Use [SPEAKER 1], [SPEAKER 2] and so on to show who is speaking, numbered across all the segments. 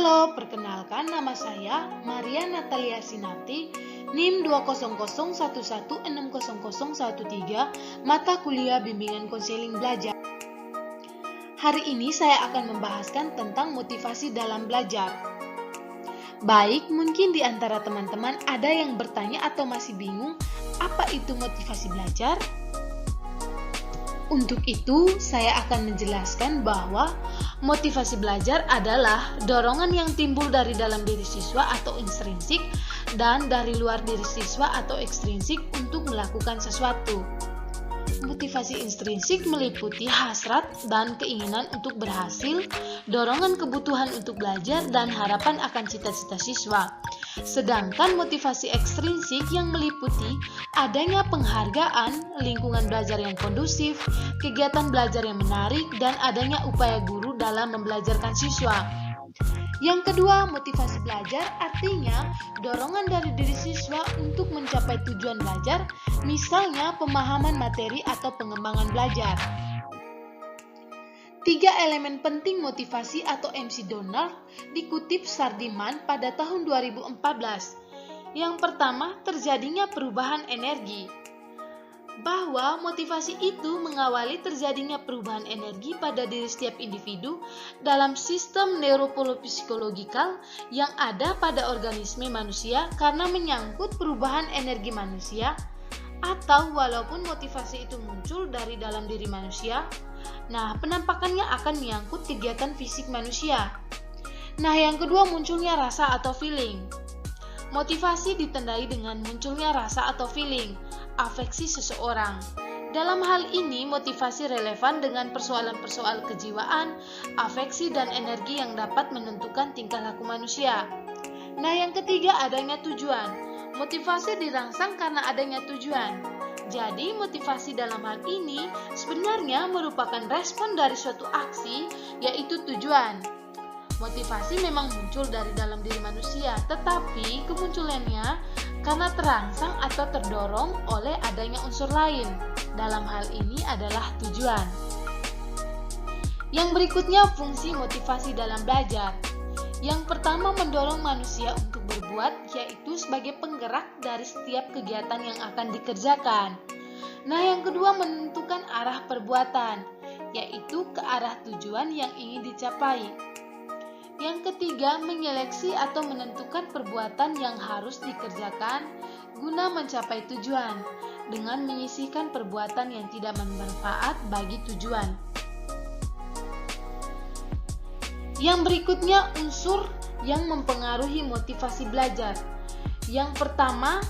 [SPEAKER 1] Halo, perkenalkan nama saya Maria Natalia Sinarti, NIM 201160013, mata kuliah bimbingan konseling belajar. Hari ini saya akan membahaskan tentang motivasi dalam belajar. Baik, mungkin di antara teman-teman ada yang bertanya atau masih bingung, apa itu motivasi belajar? Untuk itu, saya akan menjelaskan bahwa motivasi belajar adalah dorongan yang timbul dari dalam diri siswa atau intrinsik dan dari luar diri siswa atau ekstrinsik untuk melakukan sesuatu. Motivasi intrinsik meliputi hasrat dan keinginan untuk berhasil, dorongan kebutuhan untuk belajar, dan harapan akan cita-cita siswa. Sedangkan motivasi ekstrinsik yang meliputi adanya penghargaan, lingkungan belajar yang kondusif, kegiatan belajar yang menarik, dan adanya upaya guru dalam membelajarkan siswa. Yang kedua, motivasi belajar artinya dorongan dari diri siswa untuk mencapai tujuan belajar, misalnya pemahaman materi atau pengembangan belajar. 3 elemen penting motivasi atau MC Donald dikutip Sardiman pada tahun 2014. Yang pertama, terjadinya perubahan energi. Bahwa motivasi itu mengawali terjadinya perubahan energi pada diri setiap individu dalam sistem neuropsikologikal yang ada pada organisme manusia karena menyangkut perubahan energi manusia, atau walaupun motivasi itu muncul dari dalam diri manusia, nah penampakannya akan menyangkut kegiatan fisik manusia. Nah, yang kedua, munculnya rasa atau feeling. Motivasi ditandai dengan munculnya rasa atau feeling, afeksi seseorang. Dalam hal ini, motivasi relevan dengan persoalan-persoalan kejiwaan, afeksi, dan energi yang dapat menentukan tingkah laku manusia. Nah, yang ketiga, adanya tujuan. Motivasi dirangsang karena adanya tujuan. Jadi, motivasi dalam hal ini sebenarnya merupakan respon dari suatu aksi, yaitu tujuan. Motivasi memang muncul dari dalam diri manusia, tetapi kemunculannya karena terangsang atau terdorong oleh adanya unsur lain. Dalam hal ini adalah tujuan. Yang berikutnya, fungsi motivasi dalam belajar. Yang pertama, mendorong manusia untuk berbuat, yaitu sebagai penggerak dari setiap kegiatan yang akan dikerjakan. Nah, yang kedua, menentukan arah perbuatan, yaitu ke arah tujuan yang ingin dicapai. Yang ketiga, menyeleksi atau menentukan perbuatan yang harus dikerjakan guna mencapai tujuan, dengan menyisihkan perbuatan yang tidak bermanfaat bagi tujuan. Yang berikutnya, unsur yang mempengaruhi motivasi belajar. Yang pertama,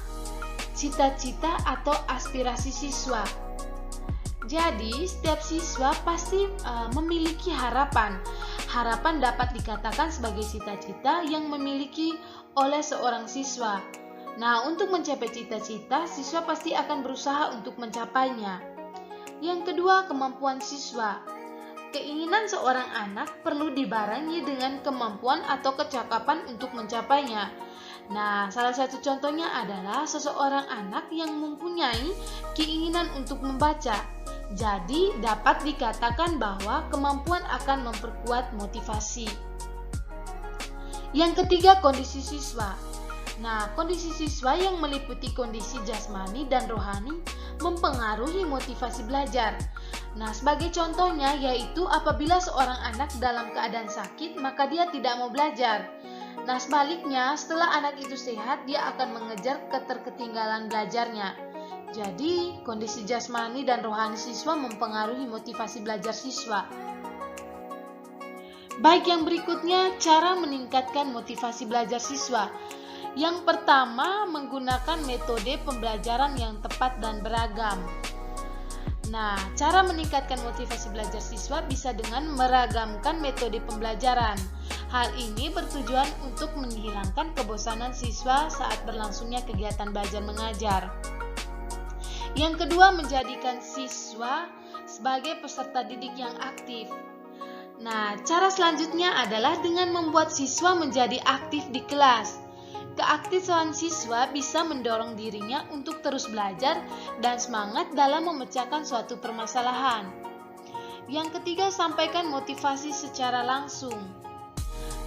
[SPEAKER 1] cita-cita atau aspirasi siswa. Jadi, setiap siswa pasti memiliki harapan. Harapan dapat dikatakan sebagai cita-cita yang memiliki oleh seorang siswa. Nah, untuk mencapai cita-cita, siswa pasti akan berusaha untuk mencapainya. Yang kedua, kemampuan siswa. Keinginan seorang anak perlu dibarengi dengan kemampuan atau kecakapan untuk mencapainya. Nah, salah satu contohnya adalah seseorang anak yang mempunyai keinginan untuk membaca. Jadi, dapat dikatakan bahwa kemampuan akan memperkuat motivasi. Yang ketiga, kondisi siswa. Nah, kondisi siswa yang meliputi kondisi jasmani dan rohani mempengaruhi motivasi belajar. Nah, sebagai contohnya yaitu apabila seorang anak dalam keadaan sakit, maka dia tidak mau belajar. Nah, sebaliknya, setelah anak itu sehat, dia akan mengejar keterketinggalan belajarnya. Jadi, kondisi jasmani dan rohani siswa mempengaruhi motivasi belajar siswa. Baik, yang berikutnya, cara meningkatkan motivasi belajar siswa. Yang pertama, menggunakan metode pembelajaran yang tepat dan beragam. Nah, cara meningkatkan motivasi belajar siswa bisa dengan meragamkan metode pembelajaran. Hal ini bertujuan untuk menghilangkan kebosanan siswa saat berlangsungnya kegiatan belajar mengajar. Yang kedua, menjadikan siswa sebagai peserta didik yang aktif. Nah, cara selanjutnya adalah dengan membuat siswa menjadi aktif di kelas. Keaktifan siswa bisa mendorong dirinya untuk terus belajar dan semangat dalam memecahkan suatu permasalahan. Yang ketiga, sampaikan motivasi secara langsung.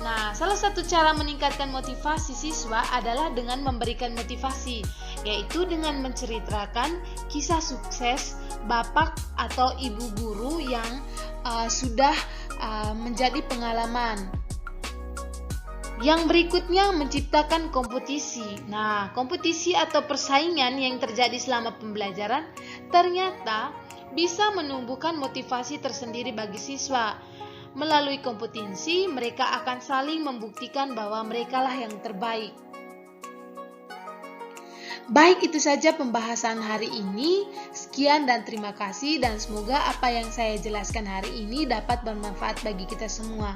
[SPEAKER 1] Nah, salah satu cara meningkatkan motivasi siswa adalah dengan memberikan motivasi, yaitu dengan menceritakan kisah sukses bapak atau ibu guru yang sudah menjadi pengalaman. Yang berikutnya, menciptakan kompetisi. Nah, kompetisi atau persaingan yang terjadi selama pembelajaran ternyata bisa menumbuhkan motivasi tersendiri bagi siswa. Melalui kompetisi, mereka akan saling membuktikan bahwa merekalah yang terbaik. Baik, itu saja pembahasan hari ini. Sekian dan terima kasih, dan semoga apa yang saya jelaskan hari ini dapat bermanfaat bagi kita semua.